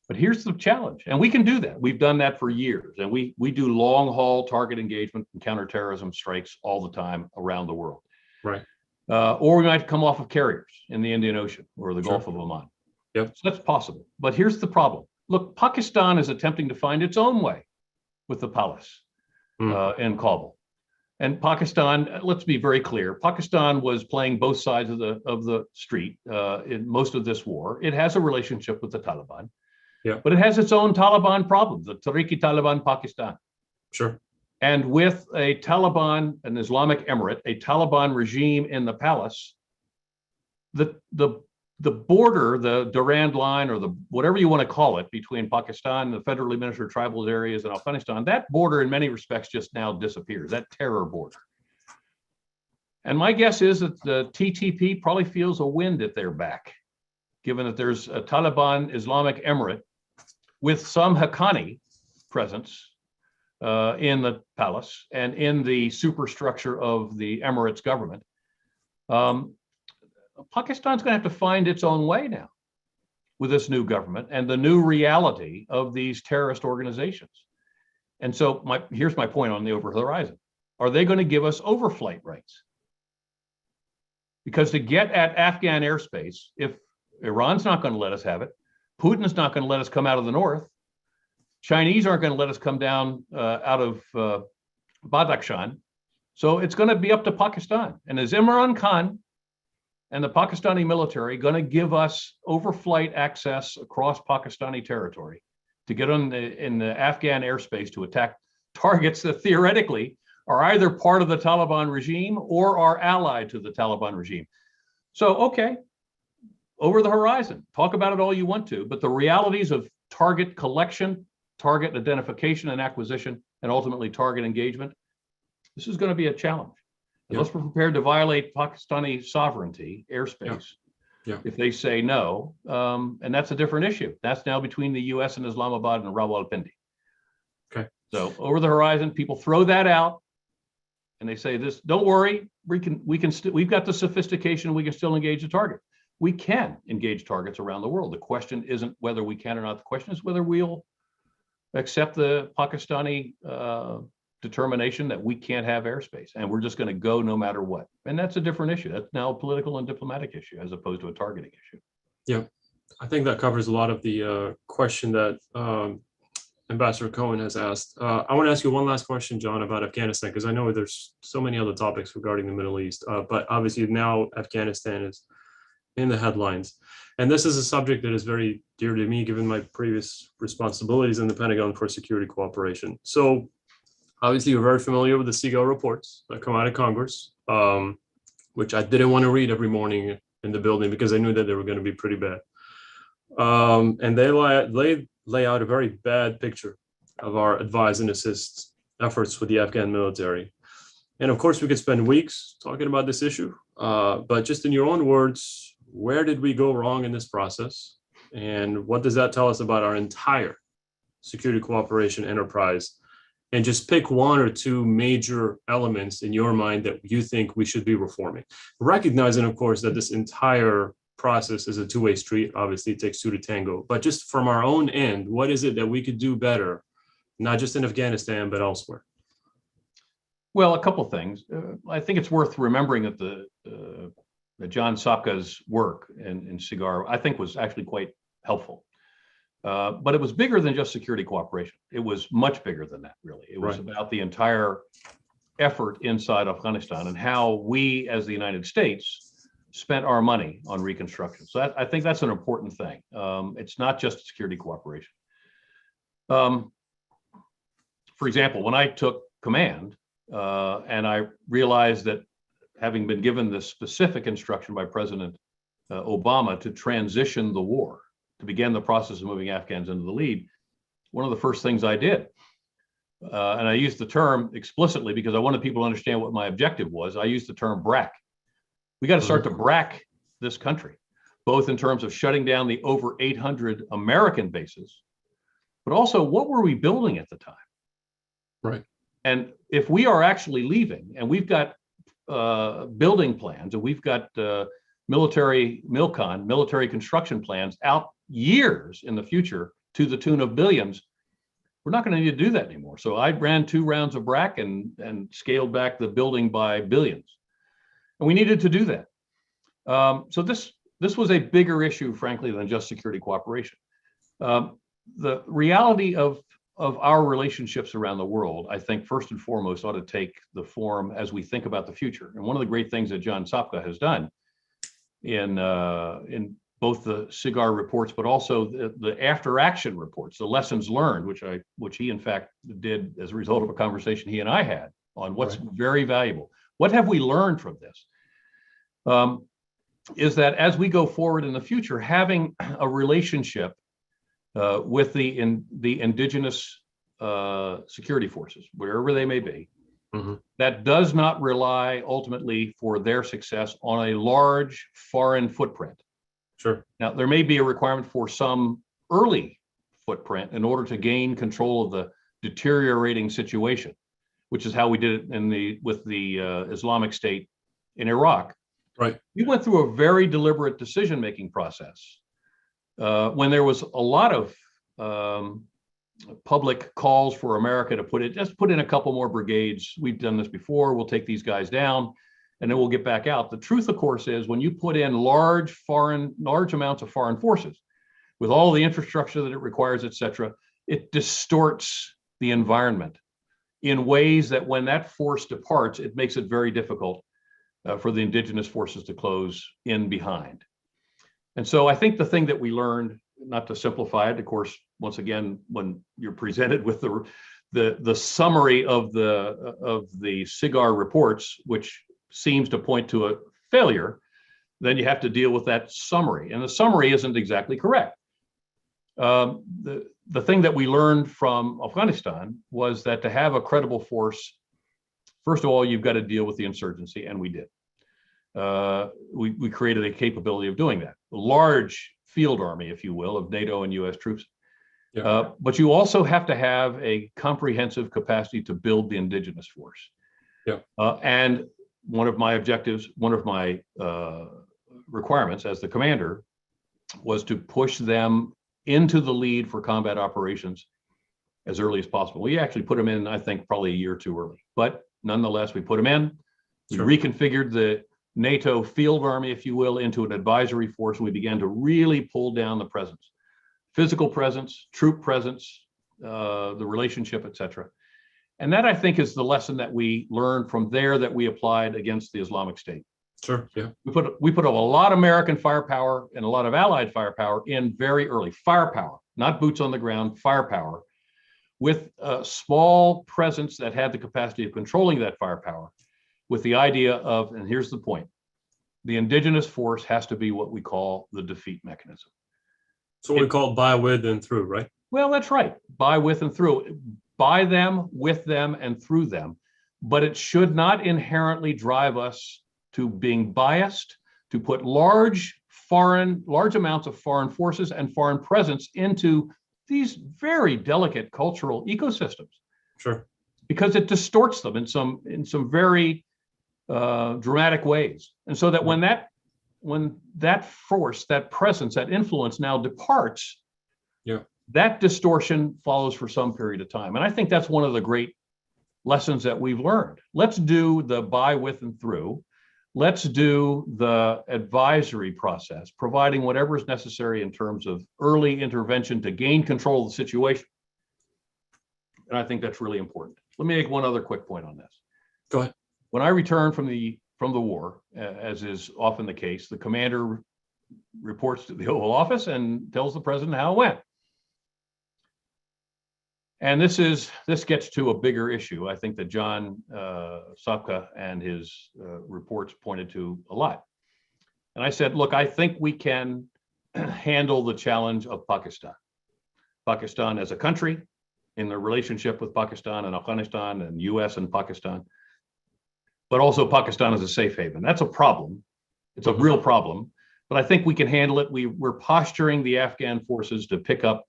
But here's the challenge, and we can do that. We've done that for years, and we do long haul target engagement and counterterrorism strikes all the time around the world. Right. Or we might come off of carriers in the Indian Ocean or the Gulf of Oman. Yep. So that's possible. But here's the problem. Look, Pakistan is attempting to find its own way with the palace in Kabul. And Pakistan, let's be very clear, Pakistan was playing both sides of the street in most of this war. It has a relationship with the Taliban, but it has its own Taliban problems, the Tehrik-i-Taliban Pakistan. Sure. And with a Taliban, an Islamic emirate, a Taliban regime in the palace, the the border, the Durand line, or the whatever you want to call it, between Pakistan, the federally administered tribal areas, and Afghanistan, that border in many respects just now disappears, that terror border. And my guess is that the TTP probably feels a wind at their back, given that there's a Taliban Islamic Emirate with some Haqqani presence in the palace and in the superstructure of the Emirates government. Pakistan's going to have to find its own way now with this new government and the new reality of these terrorist organizations. And so here's my point on the over horizon. Are they going to give us overflight rights? Because to get at Afghan airspace, if Iran's not going to let us have it, Putin's not going to let us come out of the north, Chinese aren't going to let us come down out of Badakhshan. So it's going to be up to Pakistan. And is Imran Khan and the Pakistani military going to give us overflight access across Pakistani territory to get on in the Afghan airspace to attack targets that theoretically are either part of the Taliban regime or are allied to the Taliban regime? So, okay, over the horizon, talk about it all you want to, but the realities of target collection, target identification and acquisition, and ultimately target engagement, this is going to be a challenge. Unless we're prepared to violate Pakistani sovereignty, airspace, if they say no, and that's a different issue. That's now between the U.S. and Islamabad and Rawalpindi. Okay. So over the horizon, people throw that out, and they say, "This, don't worry, we've got the sophistication. We can still engage the target. We can engage targets around the world. The question isn't whether we can or not. The question is whether we'll accept the Pakistani determination that we can't have airspace, and we're just going to go no matter what." And that's a different issue. That's now a political and diplomatic issue as opposed to a targeting issue. Yeah, I think that covers a lot of the question that Ambassador Cohen has asked. I want to ask you one last question, John, about Afghanistan, because I know there's so many other topics regarding the Middle East, but obviously now Afghanistan is in the headlines. And this is a subject that is very dear to me, given my previous responsibilities in the Pentagon for security cooperation. So obviously, you're very familiar with the Seagull reports that come out of Congress, which I didn't want to read every morning in the building because I knew that they were going to be pretty bad. And they lay out a very bad picture of our advise and assist efforts with the Afghan military. And of course, we could spend weeks talking about this issue, but just in your own words, where did we go wrong in this process? And what does that tell us about our entire security cooperation enterprise? And just pick one or two major elements in your mind that you think we should be reforming. Recognizing, of course, that this entire process is a two-way street. Obviously, it takes two to tango. But just from our own end, what is it that we could do better, not just in Afghanistan, but elsewhere? Well, a couple of things. I think it's worth remembering that the John Sopka's work in SIGAR, I think, was actually quite helpful. But it was bigger than just security cooperation. It was much bigger than that, really. It was about the entire effort inside Afghanistan and how we, as the United States, spent our money on reconstruction. So I think that's an important thing. It's not just security cooperation. For example, when I took command and I realized that, having been given the specific instruction by President Obama to transition the war, to begin the process of moving Afghans into the lead, one of the first things I did, and I used the term explicitly because I wanted people to understand what my objective was, I used the term BRAC. We got to start to BRAC this country, both in terms of shutting down the over 800 American bases, but also what were we building at the time? Right. And if we are actually leaving and we've got building plans and we've got military MILCON, military construction plans out years in the future to the tune of billions, we're not going to need to do that anymore. So I ran 2 rounds of BRAC and scaled back the building by billions. And we needed to do that. So this was a bigger issue, frankly, than just security cooperation. The reality of our relationships around the world, I think, first and foremost, ought to take the form as we think about the future. And one of the great things that John Sopka has done in both the SIGAR reports, but also the after action reports, the lessons learned, which he in fact did as a result of a conversation he and I had on what's very valuable. What have we learned from this? is that as we go forward in the future, having a relationship with the indigenous security forces, wherever they may be, that does not rely ultimately for their success on a large foreign footprint. Sure. Now, there may be a requirement for some early footprint in order to gain control of the deteriorating situation, which is how we did it with the Islamic State in Iraq. Right. We went through a very deliberate decision-making process when there was a lot of public calls for America to put in a couple more brigades. We've done this before. We'll take these guys down, and then we'll get back out. The truth, of course, is when you put in large amounts of foreign forces, with all the infrastructure that it requires, et cetera, it distorts the environment in ways that when that force departs, it makes it very difficult for the indigenous forces to close in behind. And so I think the thing that we learned, not to simplify it, of course, once again, when you're presented with the summary of the SIGAR reports, which seems to point to a failure, then you have to deal with that summary. And the summary isn't exactly correct. The thing that we learned from Afghanistan was that to have a credible force, first of all, you've got to deal with the insurgency, and we did. We created a capability of doing that. A large field army, if you will, of NATO and US troops. Yeah. But you also have to have a comprehensive capacity to build the indigenous force. Yeah. And one of my objectives, one of my requirements as the commander was to push them into the lead for combat operations as early as possible. We actually put them in, I think, probably a year too early. But nonetheless, we put them in. Sure. We reconfigured the NATO field army, if you will, into an advisory force, and we began to really pull down the presence, physical presence, troop presence, the relationship, et cetera. And that, I think, is the lesson that we learned from there that we applied against the Islamic State. Sure. Yeah. We put a lot of American firepower and a lot of allied firepower in very early. Firepower, not boots on the ground, firepower, with a small presence that had the capacity of controlling that firepower, with the idea of, and here's the point, the indigenous force has to be what we call the defeat mechanism. So what we call by, with, and through, right? Well, that's right. By, with, and through. By them, with them, and through them. But it should not inherently drive us to being biased, to put large amounts of foreign forces and foreign presence into these very delicate cultural ecosystems. Sure. Because it distorts them in some very dramatic ways. And so that when that force, that presence, that influence now departs, yeah, that distortion follows for some period of time. And I think that's one of the great lessons that we've learned. Let's do the by, with, and through. Let's do the advisory process, providing whatever is necessary in terms of early intervention to gain control of the situation. And I think that's really important. Let me make one other quick point on this. Go ahead. When I returned from the war, as is often the case, the commander reports to the Oval Office and tells the president how it went. And this gets to a bigger issue, I think, that John Sapka and his reports pointed to a lot. And I said, look, I think we can handle the challenge of Pakistan. Pakistan as a country, in the relationship with Pakistan and Afghanistan and US and Pakistan, but also Pakistan as a safe haven. That's a problem. It's a real problem, but I think we can handle it. We're posturing the Afghan forces to pick up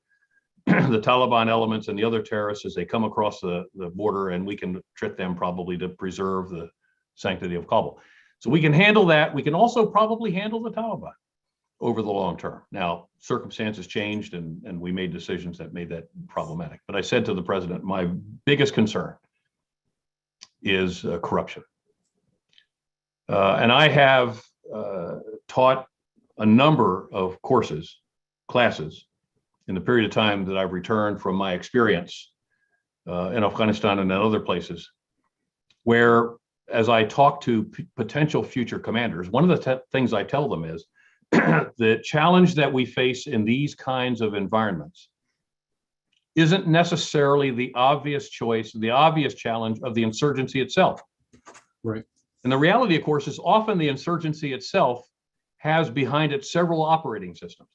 the Taliban elements and the other terrorists as they come across the border, and we can trick them probably to preserve the sanctity of Kabul. So we can handle that. We can also probably handle the Taliban over the long term. Now, circumstances changed, and we made decisions that made that problematic. But I said to the president, my biggest concern is corruption. And I have taught a number of classes, in the period of time that I've returned from my experience in Afghanistan and in other places, where as I talk to potential future commanders, one of the things I tell them is the challenge that we face in these kinds of environments isn't necessarily the obvious choice, the obvious challenge of the insurgency itself. Right. And the reality, of course, is often the insurgency itself has behind it several operating systems.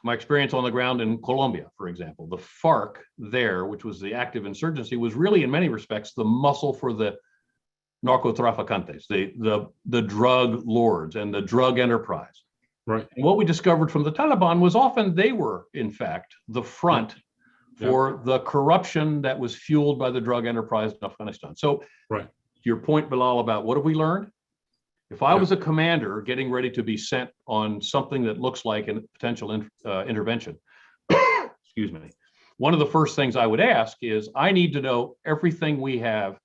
My experience on the ground in Colombia, for example, the FARC there, which was the active insurgency, was really in many respects the muscle for the narcotraficantes, the drug lords and the drug enterprise. Right. And what we discovered from the Taliban was often they were, in fact, the front for the corruption that was fueled by the drug enterprise in Afghanistan. So, to your point, Bilal, about what have we learned? If I was a commander getting ready to be sent on something that looks like a potential intervention, excuse me, one of the first things I would ask is, I need to know everything we have,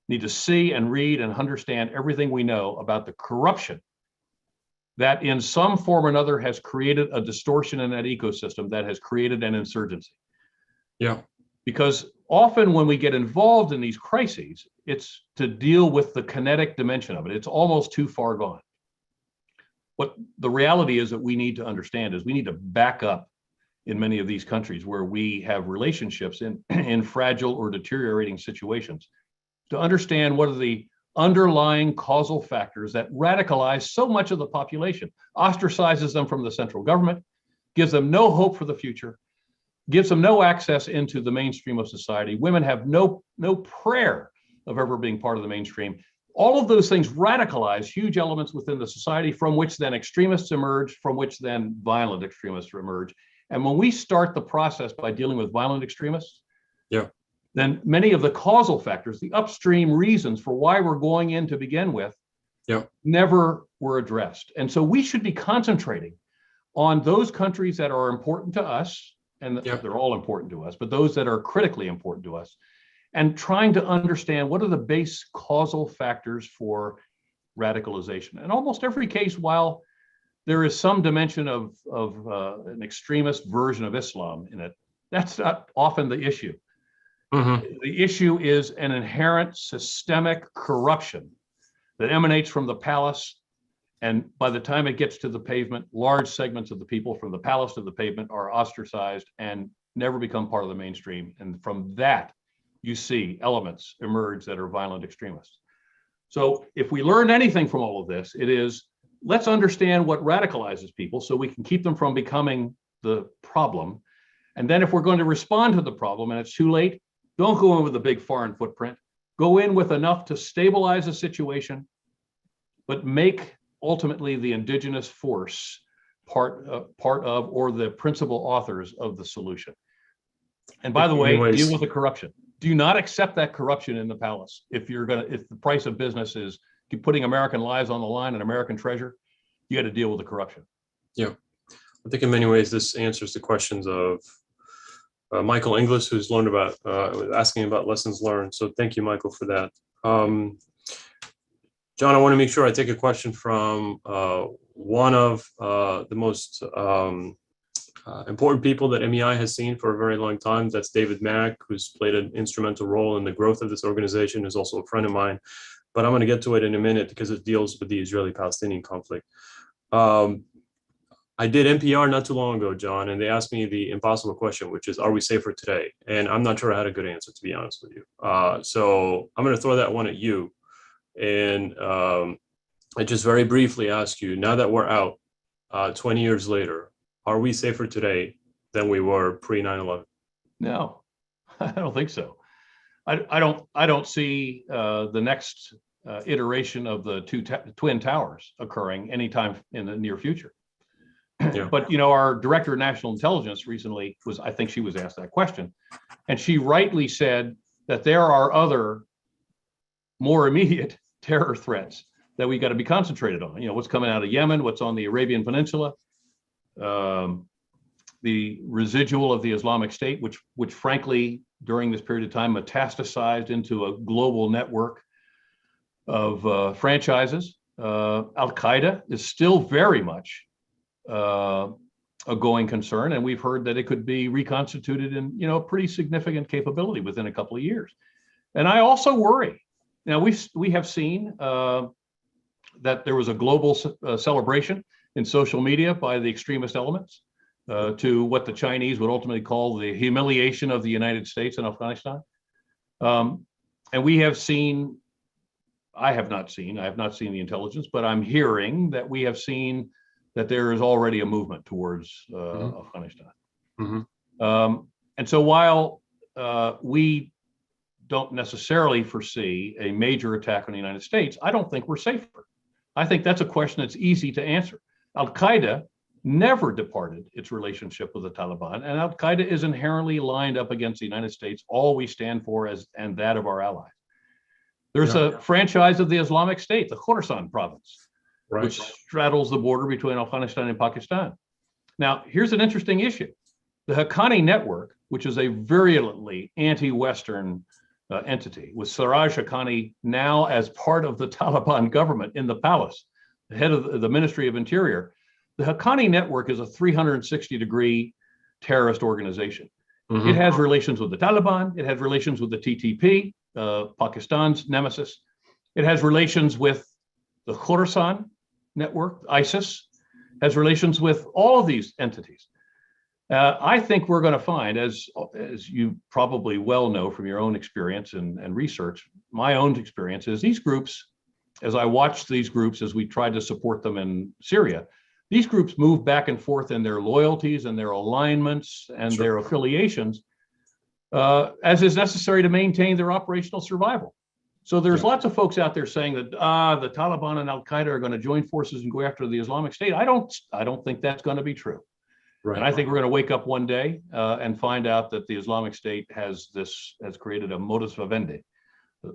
need to see and read and understand everything we know about the corruption that in some form or another has created a distortion in that ecosystem that has created an insurgency. Yeah. Because often when we get involved in these crises, it's to deal with the kinetic dimension of it. It's almost too far gone. What the reality is that we need to understand is we need to back up in many of these countries where we have relationships in fragile or deteriorating situations to understand what are the underlying causal factors that radicalize so much of the population, ostracizes them from the central government, gives them no hope for the future, gives them no access into the mainstream of society. Women have no prayer of ever being part of the mainstream. All of those things radicalize huge elements within the society from which then extremists emerge, from which then violent extremists emerge. And when we start the process by dealing with violent extremists, then many of the causal factors, the upstream reasons for why we're going in to begin with, never were addressed. And so we should be concentrating on those countries that are important to us, and they're all important to us, but those that are critically important to us, and trying to understand what are the base causal factors for radicalization. In almost every case, while there is some dimension of an extremist version of Islam in it, that's not often the issue. The issue is an inherent systemic corruption that emanates from the palace. And by the time it gets to the pavement, large segments of the people from the palace to the pavement are ostracized and never become part of the mainstream. And from that, you see elements emerge that are violent extremists. So if we learn anything from all of this, it is, let's understand what radicalizes people so we can keep them from becoming the problem. And then if we're going to respond to the problem and it's too late, don't go in with a big foreign footprint. Go in with enough to stabilize a situation, but make ultimately the indigenous force part of or the principal authors of the solution. And by the way, deal with the corruption. Do not accept that corruption in the palace. If the price of business is putting American lives on the line and American treasure, you got to deal with the corruption. Yeah, I think in many ways this answers the questions of Michael Inglis, who's learned about asking about lessons learned. So thank you, Michael, for that. John, I want to make sure I take a question from one of the most important people that MEI has seen for a very long time. That's David Mack, who's played an instrumental role in the growth of this organization, who's also a friend of mine. But I'm going to get to it in a minute because it deals with the Israeli-Palestinian conflict. I did NPR not too long ago, John, and they asked me the impossible question, which is, are we safer today? And I'm not sure I had a good answer, to be honest with you. So I'm going to throw that one at you. And I just very briefly ask you, now that we're out 20 years later, are we safer today than we were pre 9/11? No, I don't think so. I don't see the next iteration of the twin towers occurring anytime in the near future. But our director of national intelligence recently I think she was asked that question, and she rightly said that there are other more immediate terror threats that we got to be concentrated on. What's coming out of Yemen, what's on the Arabian Peninsula, the residual of the Islamic State, which frankly during this period of time metastasized into a global network of franchises. Al-Qaeda is still very much a going concern, and we've heard that it could be reconstituted in a pretty significant capability within a couple of years. And I also worry. Now we have seen that there was a global celebration in social media by the extremist elements to what the Chinese would ultimately call the humiliation of the United States in Afghanistan. And we have seen I have not seen the intelligence, but I'm hearing that we have seen that there is already a movement towards Afghanistan. And so while we don't necessarily foresee a major attack on the United States, I don't think we're safer. I think that's a question that's easy to answer. Al-Qaeda never departed its relationship with the Taliban, and Al-Qaeda is inherently lined up against the United States, all we stand for and that of our allies. There's a franchise of the Islamic State, the Khorasan province, which straddles the border between Afghanistan and Pakistan. Now, here's an interesting issue. The Haqqani network, which is a virulently anti-Western entity, with Siraj Haqqani now as part of the Taliban government in the palace, the head of the Ministry of Interior. The Haqqani network is a 360-degree terrorist organization. It has relations with the Taliban. It has relations with the TTP, Pakistan's nemesis. It has relations with the Khorasan network, ISIS, has relations with all of these entities. I think we're going to find, as you probably well know from your own experience and research, my own experience is these groups, as I watched these groups as we tried to support them in Syria, these groups move back and forth in their loyalties and their alignments and their affiliations as is necessary to maintain their operational survival. So there's lots of folks out there saying that the Taliban and Al-Qaeda are going to join forces and go after the Islamic State. I don't think that's going to be true. And I think we're going to wake up one day and find out that the Islamic State has created a modus vivendi,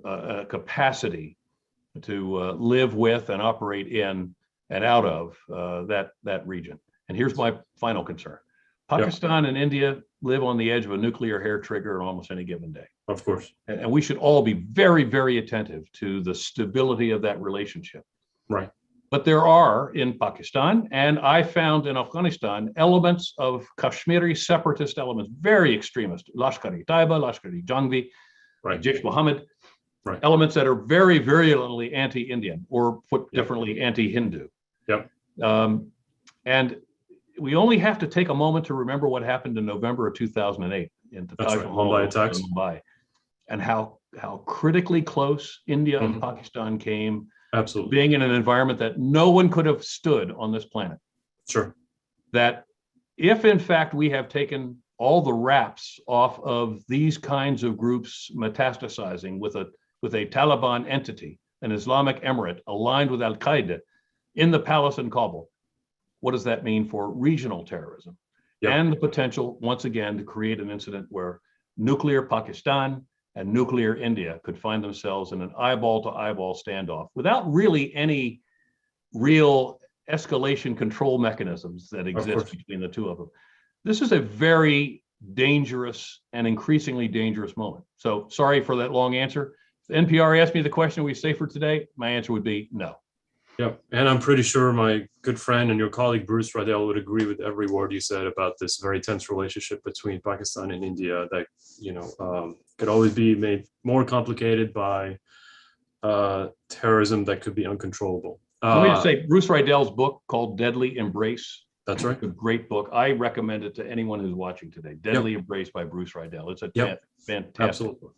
a capacity to live with and operate in and out of that region. And here's my final concern. Pakistan and India live on the edge of a nuclear hair trigger on almost any given day. Of course. And we should all be very, very attentive to the stability of that relationship. Right. But there are in Pakistan, and I found in Afghanistan, elements of Kashmiri separatist elements, very extremist, Lashkar-e-Taiba, Lashkar-e-Jhangvi, Jaish Mohammed, elements that are very virulently anti-Indian, or put differently, anti-Hindu. And we only have to take a moment to remember what happened in November of 2008 in the Mumbai attacks, and how critically close India and Pakistan came. Absolutely. Being in an environment that no one could have stood on this planet. That if in fact we have taken all the wraps off of these kinds of groups metastasizing with a Taliban entity, an Islamic emirate aligned with Al-Qaeda in the palace in Kabul, what does that mean for regional terrorism? And the potential, once again, to create an incident where nuclear Pakistan and nuclear India could find themselves in an eyeball-to-eyeball standoff without really any real escalation control mechanisms that exist between the two of them. This is a very dangerous and increasingly dangerous moment. So sorry for that long answer. If NPR asked me the question, are we safer today? My answer would be no. And I'm pretty sure my good friend and your colleague Bruce Riedel would agree with every word you said about this very tense relationship between Pakistan and India that, could always be made more complicated by terrorism that could be uncontrollable. Let me just say, Bruce Riedel's book called Deadly Embrace. That's right. It's a great book. I recommend it to anyone who's watching today. Deadly Embrace by Bruce Riedel. It's a fantastic book.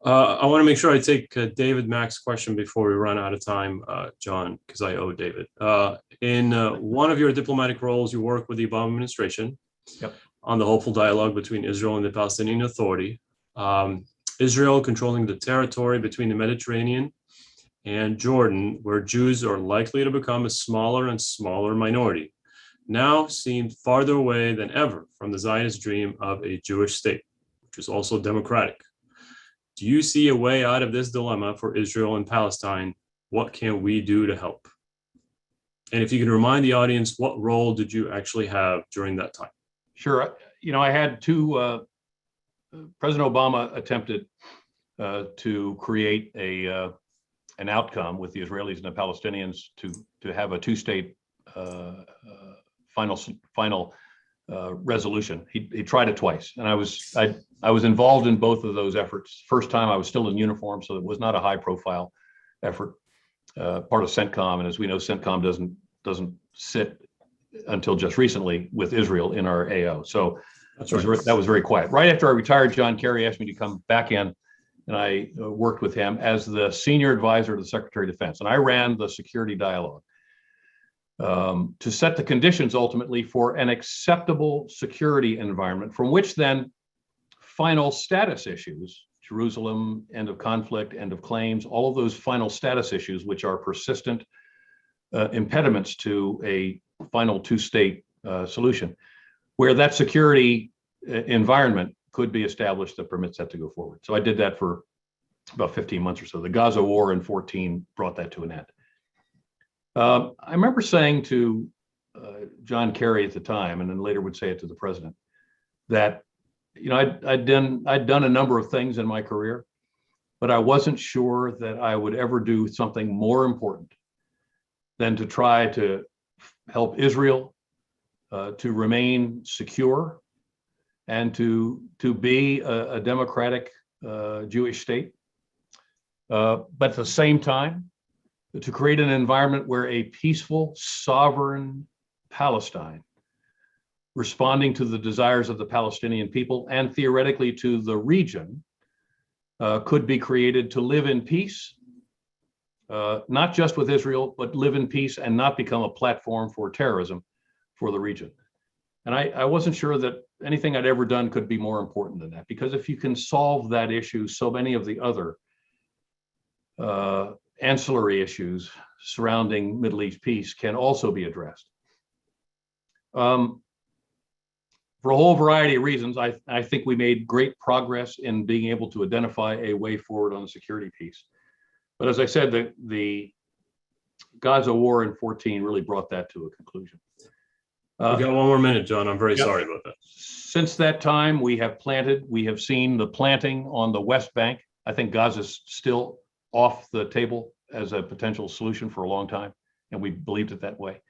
I want to make sure I take David Mack's question before we run out of time, John, because I owe David. In one of your diplomatic roles, you work with the Obama administration on the hopeful dialogue between Israel and the Palestinian Authority. Israel controlling the territory between the Mediterranean and Jordan, where Jews are likely to become a smaller and smaller minority, now seemed farther away than ever from the Zionist dream of a Jewish state, which is also democratic. Do you see a way out of this dilemma for Israel and Palestine? What can we do to help? And if you can remind the audience, what role did you actually have during that time? Sure. I had President Obama attempted to create an outcome with the Israelis and the Palestinians to have a two-state final resolution. He tried it twice, and I was involved in both of those efforts. First time I was still in uniform, so it was not a high-profile effort. Part of CENTCOM, and as we know, CENTCOM doesn't sit until just recently with Israel in our AO. So that was very quiet. Right after I retired, John Kerry asked me to come back in and I worked with him as the senior advisor to the Secretary of Defense. And I ran the security dialogue to set the conditions ultimately for an acceptable security environment from which then final status issues, Jerusalem, end of conflict, end of claims, all of those final status issues, which are persistent impediments to a final two-state solution, where that security environment could be established that permits that to go forward. So I did that for about 15 months or so. The Gaza war in 2014 brought that to an end. I remember saying to John Kerry at the time, and then later would say it to the president, that I'd done a number of things in my career, but I wasn't sure that I would ever do something more important than to try to help Israel to remain secure and to be a democratic Jewish state, but at the same time, to create an environment where a peaceful, sovereign Palestine, responding to the desires of the Palestinian people and theoretically to the region, could be created to live in peace, not just with Israel, but live in peace and not become a platform for terrorism for the region. And I wasn't sure that anything I'd ever done could be more important than that, because if you can solve that issue, so many of the other ancillary issues surrounding Middle East peace can also be addressed. For a whole variety of reasons, I think we made great progress in being able to identify a way forward on the security piece. But as I said, the Gaza war in 2014 really brought that to a conclusion. We got one more minute, John. I'm very sorry about that. Since that time, we have seen the planting on the West Bank. I think Gaza's still off the table as a potential solution for a long time, and we believed it that way.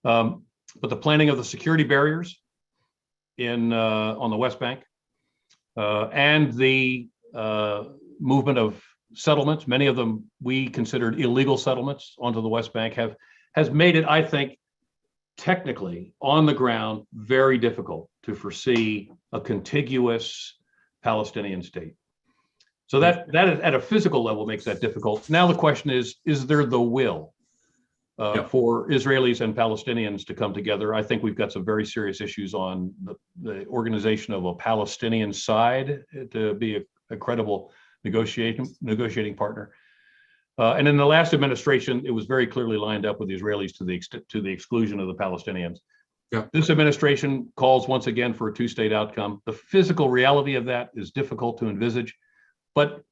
But the planting of the security barriers on the West Bank and the movement of settlements, many of them we considered illegal settlements onto the West Bank, has made it, I think, technically on the ground very difficult to foresee a contiguous Palestinian state. So that at a physical level makes that difficult. Now the question is there the will for Israelis and Palestinians to come together? I think we've got some very serious issues on the organization of a Palestinian side to be a credible negotiating partner. And in the last administration, it was very clearly lined up with the Israelis to the exclusion of the Palestinians. Yeah. This administration calls once again for a two-state outcome. The physical reality of that is difficult to envisage, but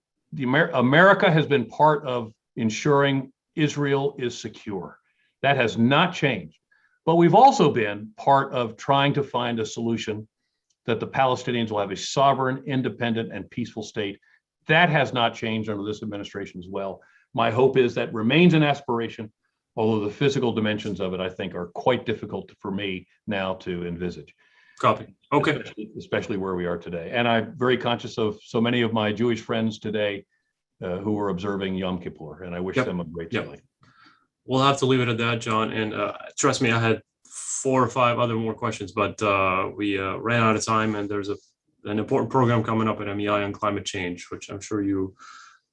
America has been part of ensuring Israel is secure. That has not changed. But we've also been part of trying to find a solution that the Palestinians will have a sovereign, independent, and peaceful state. That has not changed under this administration as well. My hope is that remains an aspiration, although the physical dimensions of it, I think, are quite difficult for me now to envisage. Copy. Okay. Especially where we are today. And I'm very conscious of so many of my Jewish friends today who were observing Yom Kippur, and I wish them a great day. We'll have to leave it at that, John. And trust me, I had 4 or 5 other more questions, but we ran out of time, and there's an important program coming up at MEI on climate change, which I'm sure you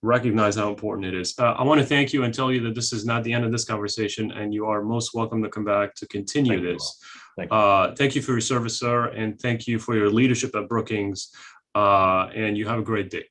recognize how important it is. I want to thank you and tell you that this is not the end of this conversation, and you are most welcome to come back to continue this. Thank you for your service, sir, and thank you for your leadership at Brookings, and you have a great day.